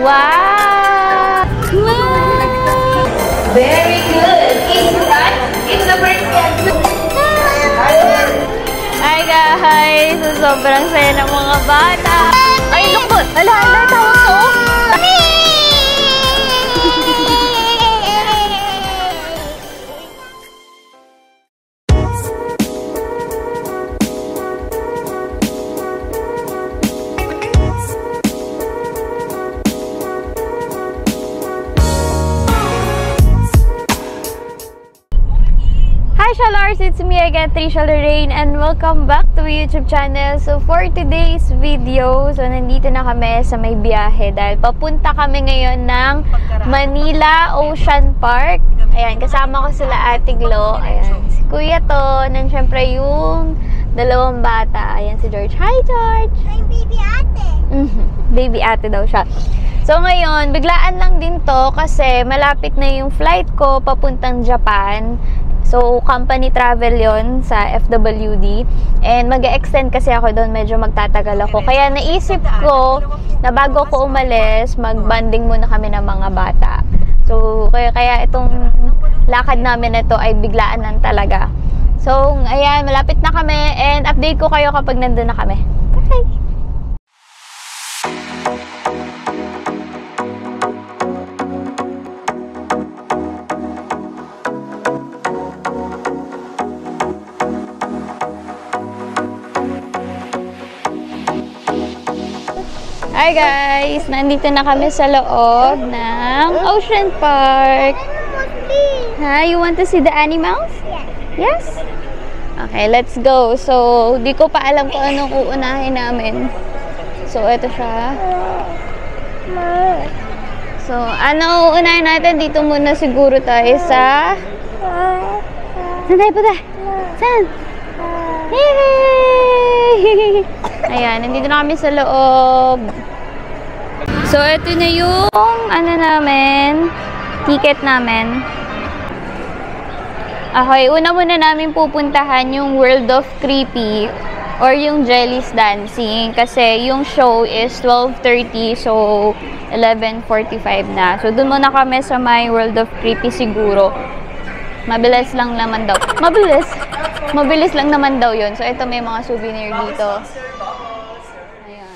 Wow! Wow! Very good. It's right. It's the first one. Hi guys! Sobrang saya ng mga bata. Ay, look! Ala, tawag ko. Hi Shalars! It's me again, Trisha Lorraine, and welcome back to my YouTube channel. So for today's video, so nandito na kami sa may biyahe dahil papunta kami ngayon ng Manila Ocean Park. Ayan, kasama ko sila Ate Glo. Ayan, si Kuya Ton, and syempre yung dalawang bata. Ayan si George. Hi George! Hi baby ate! Baby ate daw siya. So ngayon, biglaan lang din to kasi malapit na yung flight ko papuntang Japan. So, company travel yon sa FWD. And mag-extend kasi ako doon, medyo magtatagal ako. Kaya naisip ko na bago ko umalis, mag-bonding muna kami ng mga bata. So, kaya itong lakad namin na ito ay biglaan lang talaga. So, ayan, malapit na kami. And update ko kayo kapag nandun na kami. Bye! Hi guys! Nandito na kami sa loob ng Ocean Park. Hi, you want to see the animals? Yes? Okay, let's go. So, di ko pa alam kung anong uunahin namin. So, ito siya. So, ano uunahin natin? Dito muna siguro tayo sa... Saan tayo punta? Saan? Yay! Ayan, nandito na kami sa loob. So, ito na yung ano namin, ticket namin. Okay, una muna namin pupuntahan yung World of Creepy or yung Jelly's Dancing kasi yung show is 12:30, so 11:45 na. So, dun muna kami sa my World of Creepy siguro. Mabilis lang naman daw. Mabilis lang naman daw yun. So, ito may mga souvenir dito. Ayan.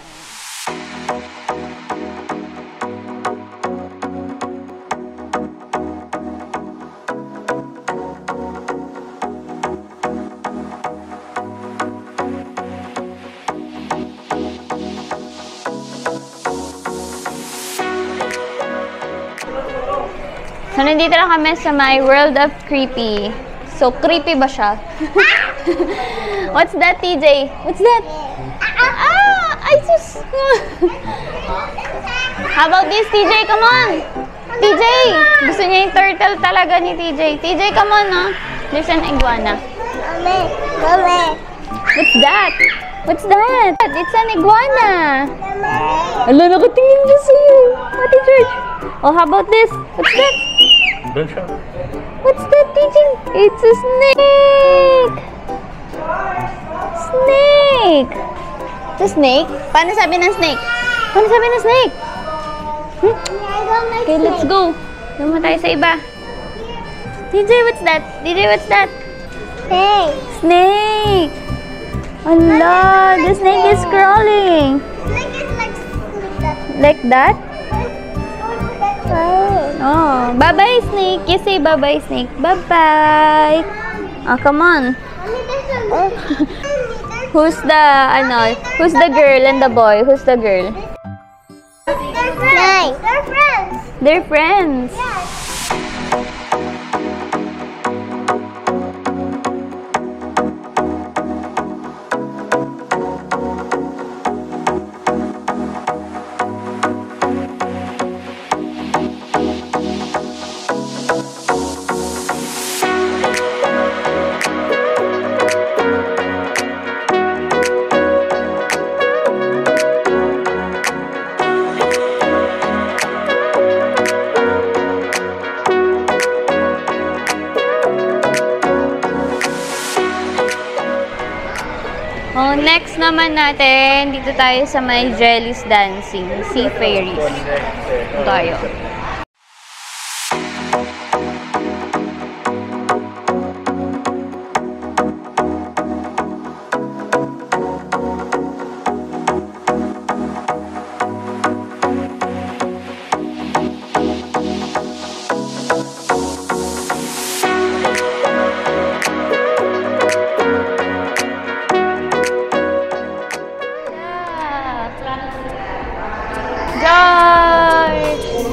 So, nandito lang kami sa my World of Creepy. So, creepy ba siya? What's that, TJ? What's that? Ay, sus! How about this, TJ? Come on! TJ! Gusto niya yung turtle talaga ni TJ. TJ, come on, no? There's an iguana. Mami! What's that? What's that? It's an iguana! Ala, nakatingin niya sa'yo. Ate George. Oh, how about this? What's that? What's that, TJ? It's a snake! Snake! It's a snake? Paano sabi ng snake? Paano sabi ng snake? Okay, let's go. Doon tayo sa iba. TJ, what's that? TJ, what's that? Snake! Snake! Allah, the snake is crawling. Snake is like that. Like that? Oh, bye-bye, snake. You say bye-bye, snake. Bye-bye. Oh, come on. Who's the girl and the boy? Who's the girl? They're friends. They're friends. They're friends. Yes. next naman natin, dito tayo sa may Jelly's Dancing, Sea Fairies. Dito tayo.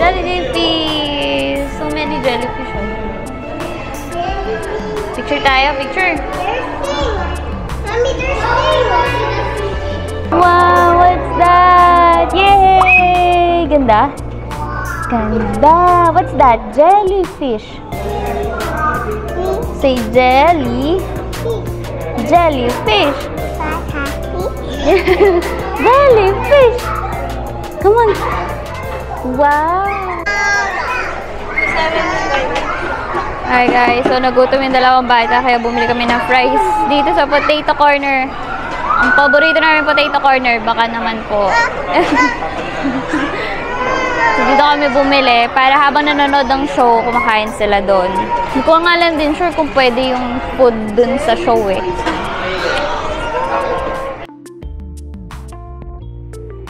Jellyfish! So many jellyfish. Picture tayo, picture. There's thing. Mommy, there's thing. Wow, what's that? Yay! Ganda? Ganda! What's that? Jellyfish. Say jelly. Jellyfish. Jellyfish. Come on. Wow. Hi guys, so nagutom yung dalawang bata kaya bumili kami ng fries dito sa potato corner. Ang paborito namin potato corner, baka naman po. So dito kami bumili para habang nanonood ng show, kumakain sila doon. Hindi ko nga lang din sure kung pwede yung food doon sa show eh.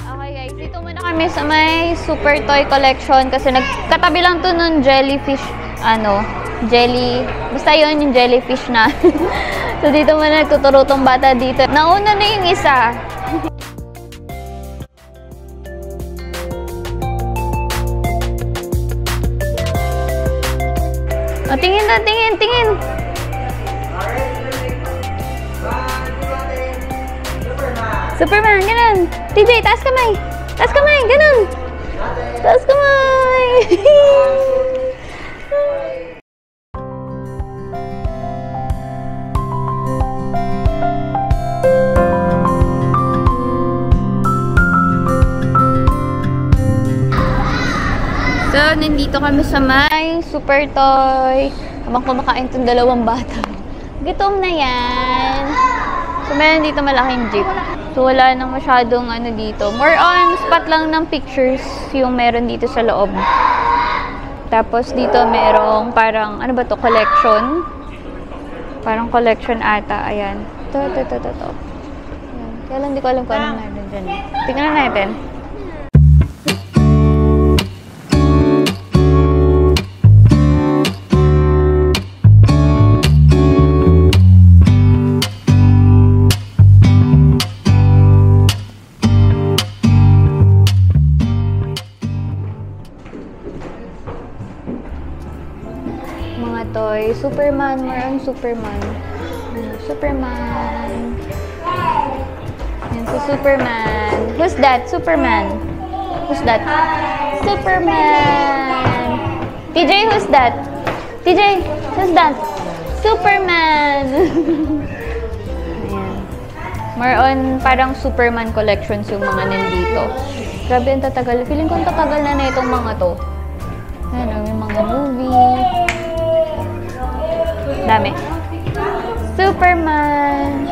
Okay guys, dito muna kami sa may super toy collection kasi nagkatabi lang to nun jellyfish, jelly, basta yun yung jellyfish na. So dito muna nagtuturo tong bata dito. Nauna na yung isa. O, tingin na, tingin. Superman, ganun. TJ, taas kamay. Taas kamay, ganun. Taas kamay. So, nandito kami sa may super toy. Habang kumakain itong dalawang bata. Gutom na yan. So, meron dito malaking jeep. So, wala nang masyadong dito. More on spot lang ng pictures yung meron dito sa loob. Tapos, dito merong parang, collection. Parang collection ata. Ayan. Ito. Ayan. Kaya lang, hindi ko alam kung anong meron dyan. Tingnan natin. Toy. Superman. More on Superman. Superman. Yan si Superman. Who's that? Superman. Who's that? Superman. TJ, who's that? TJ, who's that? Superman. Ayan. More on parang Superman collections yung mga nandito. Grabe ang tatagal. Feeling ko ang tatagal na itong mga to. Ayan, yung mga movie. Dami. Superman.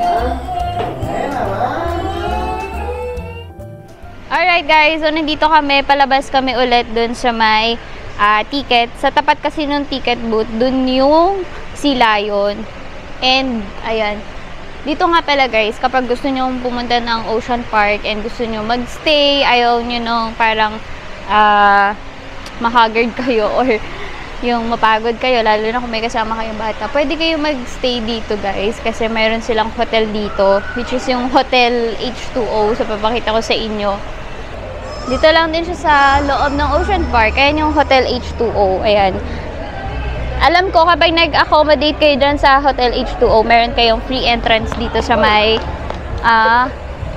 Alright guys, so nandito kami, palabas kami ulit dun sa may ticket. Sa tapat kasi nung ticket booth, dun yung Sea Lion. And, ayan. Dito nga pala guys, kapag gusto nyo pumunta ng Ocean Park and gusto nyo magstay, ayaw nyo nung parang mahagard kayo or yung mapagod kayo, lalo na kung may kasama kayong bata, pwede kayo magstay dito guys kasi mayroon silang hotel dito, which is yung Hotel H2O. So papakita ko sa inyo. Dito lang din siya sa loob ng Ocean Park. Ayan yung Hotel H2O. Ayan. Alam ko kapag nag-accommodate kayo dyan sa Hotel H2O, meron kayong free entrance dito sa may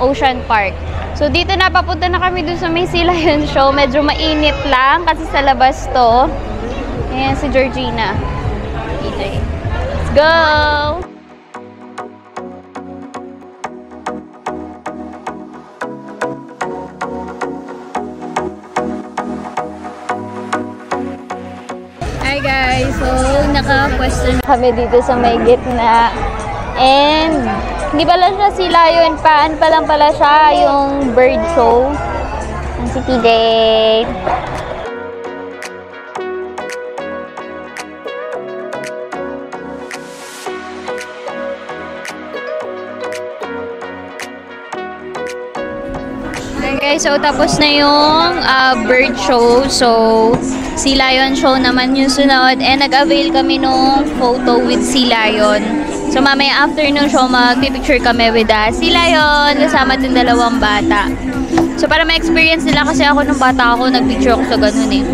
Ocean Park. So dito na, papunta na kami dun sa may Sea Lion show. Medyo mainit lang kasi sa labas to. Ayan si Georgina. DJ. Let's go! Hi guys! So, nakapwesto na kami dito sa may gitna. And Hindi pala siya si Lion pa. Ano pa lang pala siya, yung bird show. Ang si TJ. Okay, so tapos na yung bird show. So, Sea Lion show naman yung sunod. And nag-avail kami nung photo with Sea Lion. So, mamaya afternoon show, mag-picture kami with Sea Lion. Kasama din dalawang bata. So, para ma-experience nila kasi ako nung bata ako, nag-picture ako sa ganun eh.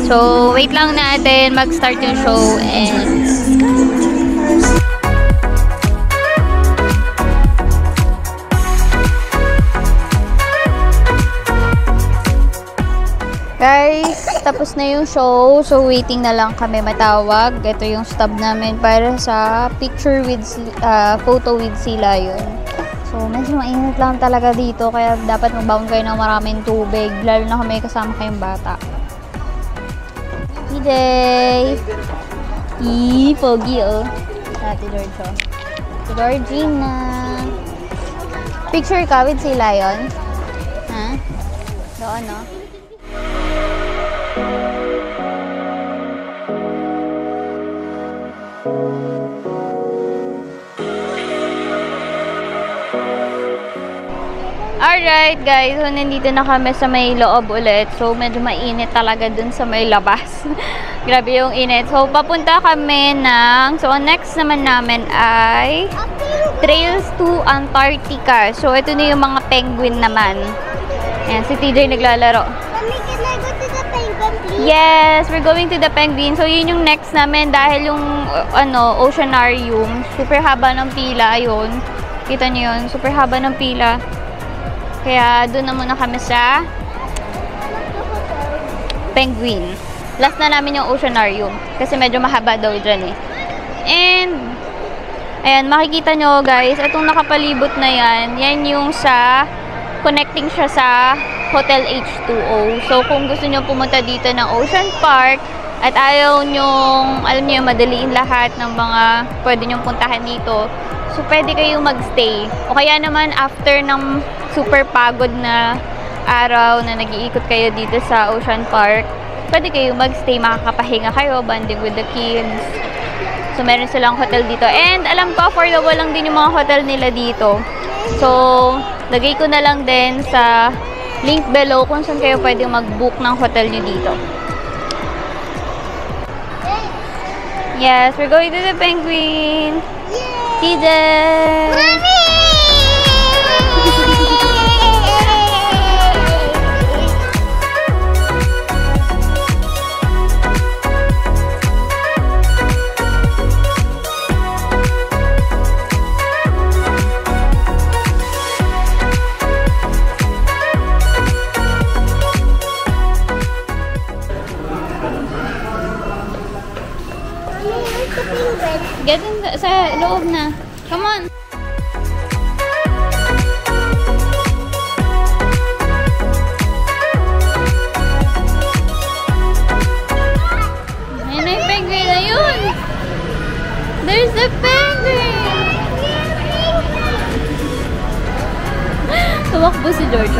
So, wait lang natin mag-start yung show and guys, tapos na yung show. So, waiting na lang kami matawag. Ito yung stop namin para sa picture with, photo with Sea Lion. So, medyo mainit lang talaga dito. Kaya dapat mag-bound kayo ng maraming tubig. Lalo na kami kasama kayong bata. TJ! Pogi oh. Ate George oh. Si Georgina. Picture ka with Sea Lion? Ha? Doon oh. Alright guys, so nandito na kami sa may loob ulit. So medyo mainit talaga dun sa may labas. Grabe yung init. So papunta kami ng, so next naman namin ay Trails to Antarctica. So ito na yung mga penguin naman. Ayan, si TJ naglalaro. Mommy, can I go to the penguin, please? Yes, we're going to the penguin. So yun yung next namin dahil yung oceanarium, super haba ng pila yun. Kita niyo yun, super haba ng pila. Kaya doon na muna kami sa penguin. Last na namin yung oceanarium kasi medyo mahaba daw dyan eh. And ayan, makikita nyo guys, itong nakapalibot na yan, yan yung sa connecting siya sa Hotel H2O. So kung gusto nyo pumunta dito ng Ocean Park at ayaw nyong, alam nyo, madaliin lahat ng mga pwede nyong puntahan dito, so pwede kayong magstay. O kaya naman after ng super pagod na araw na nag-iikot kayo dito sa Ocean Park, pwede kayong magstay, makakapahinga kayo, bonding with the kids. So meron silang hotel dito. And alam ko, affordable lang din yung mga hotel nila dito. So, lagay ko na lang din sa link below kung saan kayo pwede mag-book ng hotel nyo dito. Yes, we're going to the penguin. TJ! Mommy! Get in sa loob na. Come on. Ayun na yung penguin. Ayun. There's the penguin. Tumakbo si George.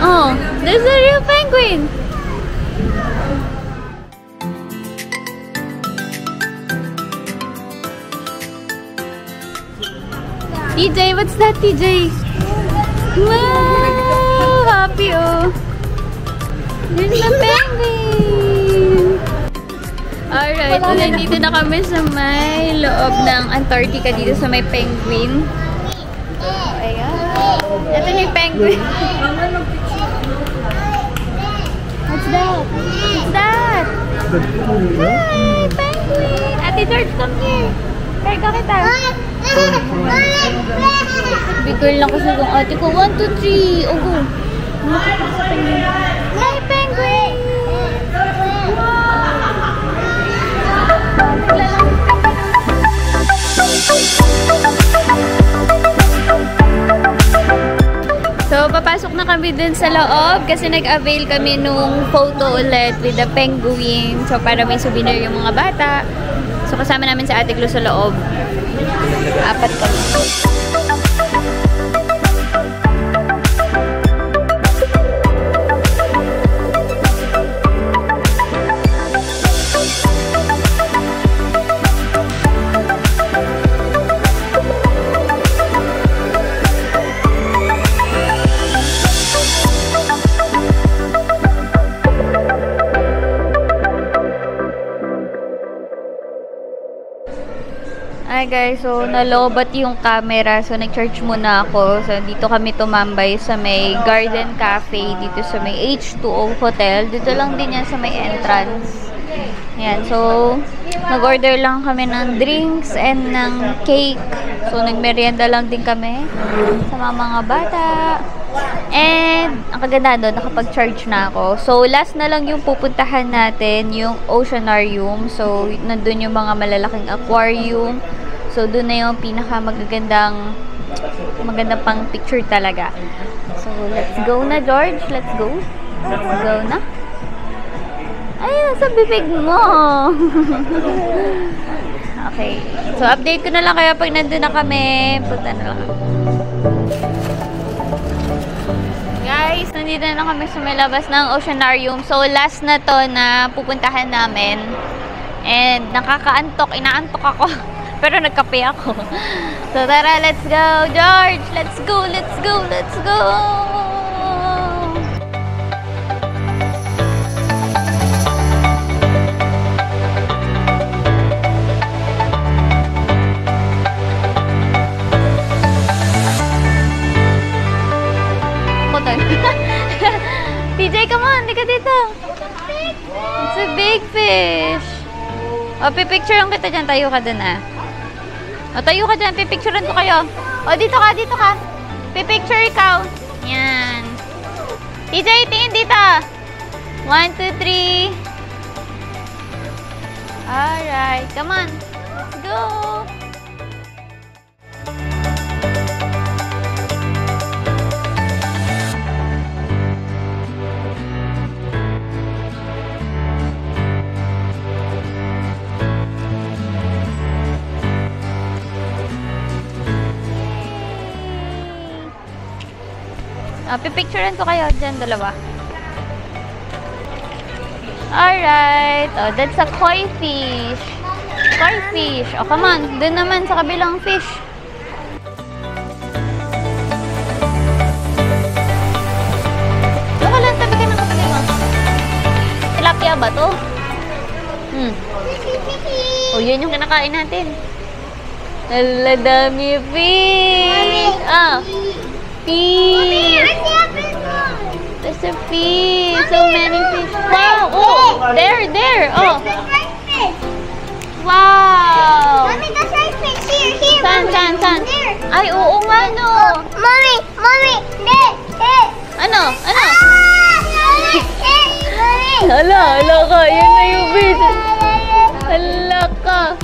Oh, there's a real penguin. TJ, what's that, TJ? Wow! Happy, oh! There's the penguin! Alright, so nandito na kami sa may loob ng Antarctica dito sa may penguin. Ayan. Ito na yung penguin. What's that? What's that? Hi, penguin! Ate George, come here. Karga kita. Bigol lang kasi kung ate ko. 1, 2, 3. O go. Hi, penguin! So, papasok na kami dun sa loob kasi nag-avail kami nung photo ulit with the penguin. So, para may souvenir yung mga bata. So, kasama namin si Ate Glo sa loob. Apat kami. Hi guys, so nalobat yung camera, so nag-charge muna ako. So dito kami tumambay sa may Garden Cafe, dito sa may H2O Hotel. Dito lang din yan sa may entrance. Ayan, so nag-order lang kami ng drinks and ng cake. So nagmerienda lang din kami sa mga bata. And ang kaganda doon, nakapag-charge na ako. So last na lang yung pupuntahan natin, yung Oceanarium. So nandun yung mga malalaking aquarium. So, doon na yung magandang pang picture talaga. So, let's go na, George. Let's go. Let's go na. Ay, nasa bibig mo. Okay. So, update ko na lang kayo pag nandun na kami. Punta na lang. Guys, nandito na kami sa may labas ng Oceanarium. So, last na to na pupuntahan namin. And, nakakaantok. Inaantok ako. Pero nagkape ako. So, tara, let's go, George! Let's go, let's go, let's go! TJ, come on! Hindi ka dito! It's a big fish! O, pipicture lang kita dyan. Tayo ka dun, ah. O, tayo ka dyan. Pipicturean ko kayo. O, dito ka, dito ka. Pipicture ikaw. Yan. TJ, tingin dito. 1, 2, 3. Alright. Come on. Let's go. Pipicturean ko kayo dyan, dalawa. Alright. Oh, that's a koi fish. Koi fish. Oh, come on. Doon naman sa kabilang fish. Doon ka lang, tabi ka ng kapatid mo. Tilapia ba to? Oh, yan yung kinakain natin. Ala, dami fish. Ah. Fish. There's a fish. So many fish. Wow. Oh, there. Oh. Wow. Mommy, that's right fish. Here. Saan? There. Ay, oo nga, no. Mommy. There. Ano? Mommy. Hala ka. Yan na yung fish. Hala ka.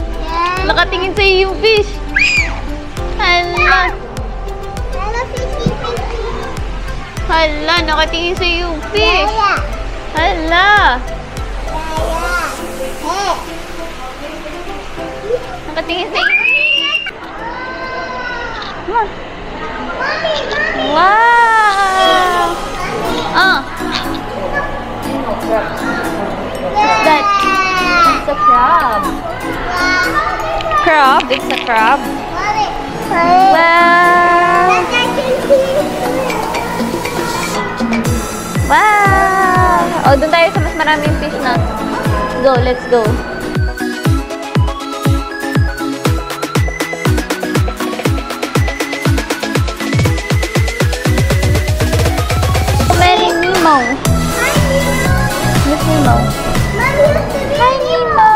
Nakatingin sa'yo yung fish. Hala. Hala, nakatingin sa'yo yung fish. Hala. Nakatingin sa'yo. Wow. Ah. What's that? It's a crab. Crab? It's a crab. Wow. Wow! O, doon tayo sa mas maraming fish na. Go, let's go. Many Nemo. Miss Nemo. Hi, Nemo.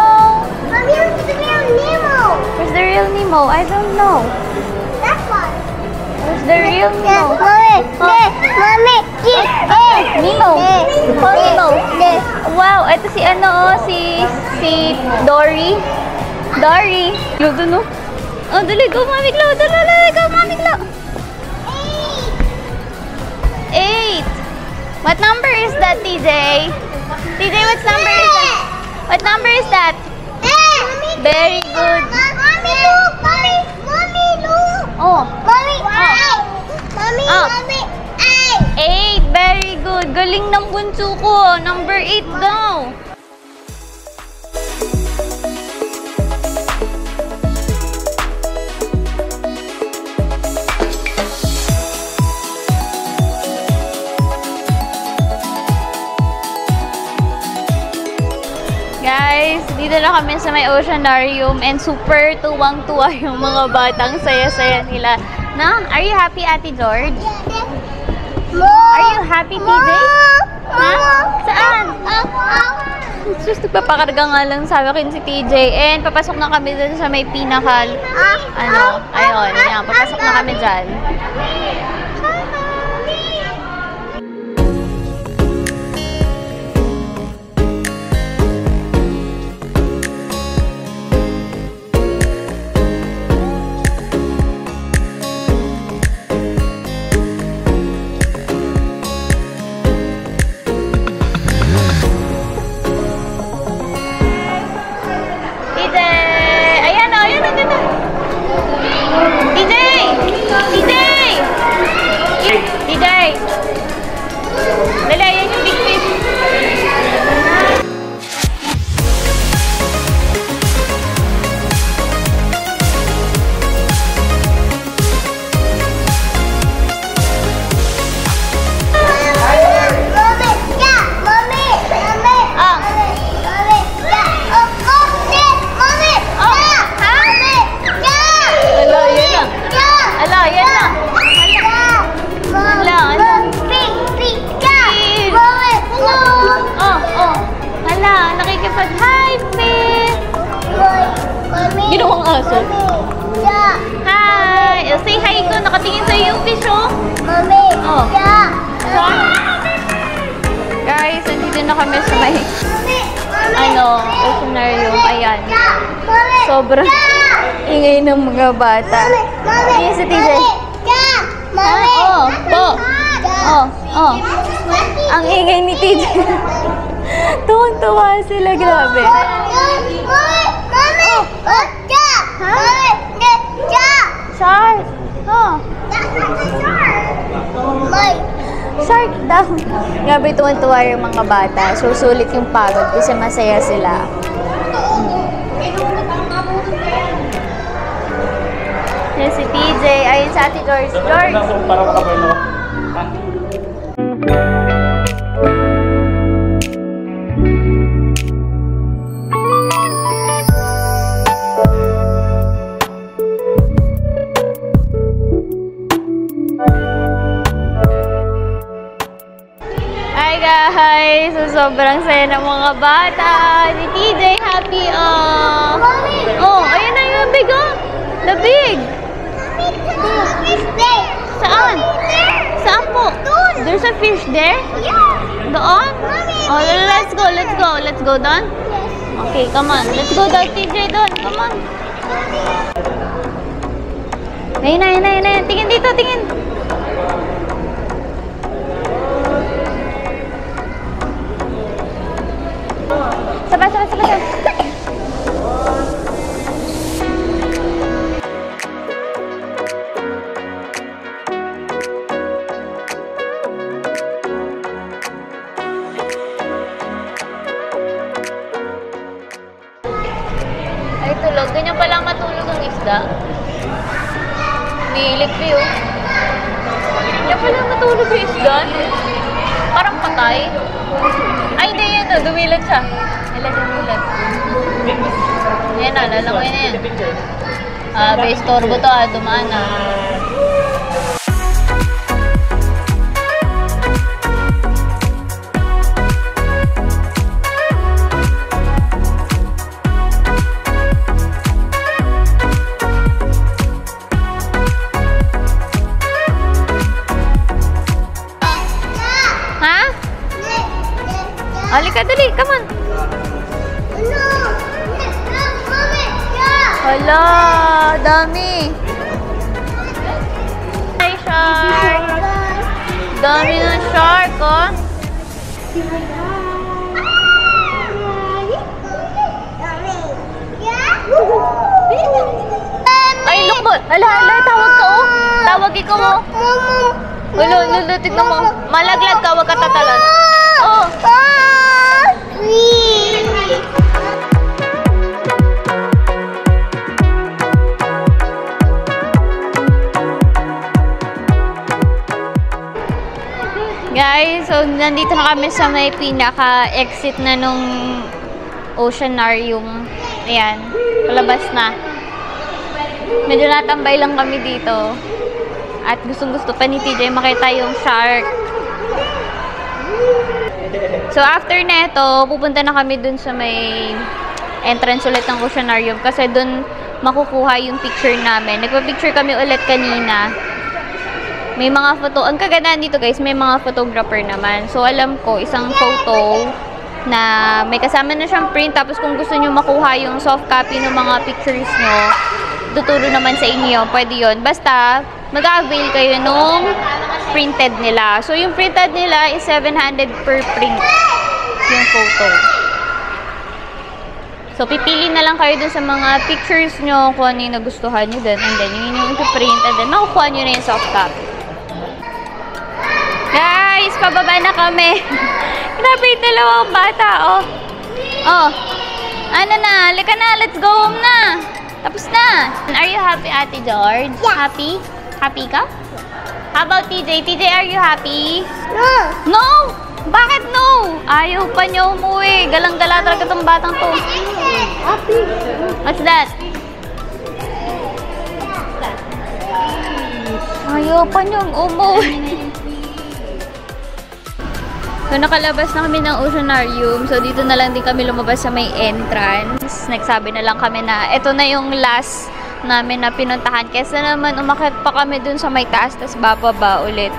Mommy, who's the real Nemo? Where's the real Nemo? I don't know. That one. Where's the real Nemo? Mommy, Nemo. Oh, Nemo. Wow, ito si si Dory. Dory. Luto, no? Oh, dali, go, Mami Glo. Dali, go, Mami Glo. 8. What number is that, TJ? TJ, what number is that? What number is that? Very good. Mommy, look. Mommy. Oh. Mommy, eight. Mommy, Ah. mommy, eight. 8. Very good. Galing ng bunso ko. Number 8 daw. Guys, dito na kami sa may Oceanarium and super tuwang-tuwa yung mga batang saya-saya nila. Na, are you happy, Ate George? Are you happy, TJ? Ha? Saan? Just nagpapakarga nga lang sa akin si TJ. And papasok na kami dun sa may pinakal. Ayun, yan. Papasok na kami dyan. Ginawang aso. Hi! Say hi ko. Nakatingin sa'yo yung fish, oh. Mommy, Oh. Guys, nandito na kami sa may Oceanarium. Ayan. Sobrang ingay ng mga bata. Ayan si TJ. Oh. Ang ingay ni TJ. Tuwang-tuwa sila, grabe. Shark! Oh. Shark daw. Grabe, tuwan-tuwa yung mga bata. Susulit yung pagod kasi masaya sila. Yan si TJ. Ayun sa Ate George. George! Guys, so sobrang saya ng mga bata. Si TJ happy, oh, ayun na yung big, oh. The big. Saan? Saan po? There's a fish there? Doon? Oh, let's go doon. Okay, come on. Let's go down, TJ, doon. Come on. Ayun. Tingin dito, tingin. Sabay. Ay, tulog. Ganyan pala matulog ang isda. Nilik view. Ganyan pala matulog ang isda. Parang patay. Ay, hindi yan. Dumilat siya. Dumilat. Yan na, lalangoy na yan. Base turbo to, dumaan na. Halika, dali. Come on. Hala, dami. Hi, shark. Dami ng shark, oh. Ay, look mo. Hala, tawag ka, oh. Ulo, tignan mo. Malaglag ka, huwag ka tatalon. Oh. Guys, so nandito na kami sa may pinaka-exit na nung Oceanarium. Ayan, palabas na. Medyo natambay lang kami dito. At gustong-gusto pa ni TJ makita yung shark. So after neto, pupunta na kami dun sa may entrance ulit ng Oceanarium kasi dun makukuha yung picture namin. Nagpa-picture kami ulit kanina. May mga photo. Ang kagandahan dito guys, may mga photographer naman. So alam ko, isang photo na may kasama na siyang print. Tapos kung gusto nyo makuha yung soft copy ng mga pictures nyo, tuturo naman sa inyo. Pwede yun. Basta, mag-avail kayo nung printed nila. So yung printed nila is 700 per print. Yung photo. So pipili na lang kayo dun sa mga pictures nyo kung ano yung nagustuhan nyo dun. And then yung print and then makukuha nyo na yung soft copy. Guys, pababa na kami. Grabe yung dalawang bata, oh. Oh. Ano na? Halika na. Let's go home na. Tapos na. Are you happy, Ate George? Yes. Happy? Happy ka? How about TJ? TJ, are you happy? No. No! Bakit no? Ayaw pa niya umuwi. Galang-gala talaga itong batang to. Happy. What's that? Ayaw pa niyang umuwi. So, nakalabas na kami ng Oceanarium. So, dito na lang din kami lumabas sa may entrance. Nagsabi na lang kami na ito na yung last namin na pinuntahan. Kesa naman, umakyat pa kami dun sa may taas, tas bababa ulit.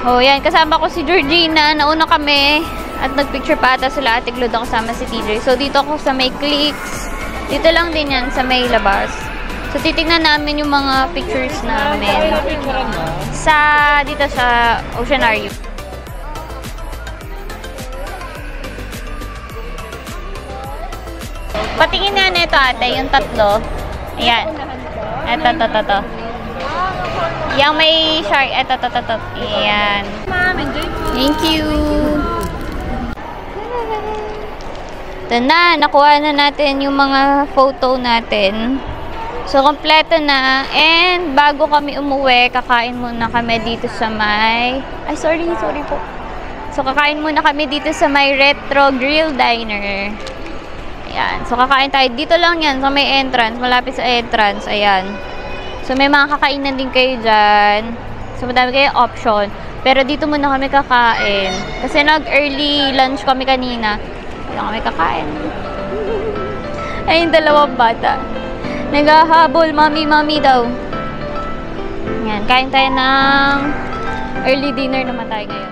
Oh, yan. Kasama ko si Georgina. Nauna kami. At nagpicture pa ata sila. Ate Glod ako kasama si TJ. So, dito ako sa may clicks. Dito lang din yan, sa may labas. So, titignan namin yung mga pictures namin. Dito sa Oceanarium. Patingin nga nito ate, yung tatlo. Ayan. Ito. Yung may shark. Ito. Ayan. Thank you. Ito na. Nakuha na natin yung mga photo natin. So, kompleto na. And, bago kami umuwi, kakain muna kami dito sa may... Ay, sorry po. So, kakain muna kami dito sa may Retro Grill Diner. Ayan. So, kakain tayo. Dito lang yan, sa may entrance. Malapit sa entrance. Ayan. So, may mga kakainan din kayo dyan. So, madami kayo option. Pero dito muna kami kakain. Kasi nag-early lunch kami kanina. Dito kami kakain. Ay, yung dalawang bata. Naghahabol. Mami daw. Ayan. Kain tayo ng early dinner naman tayo ngayon.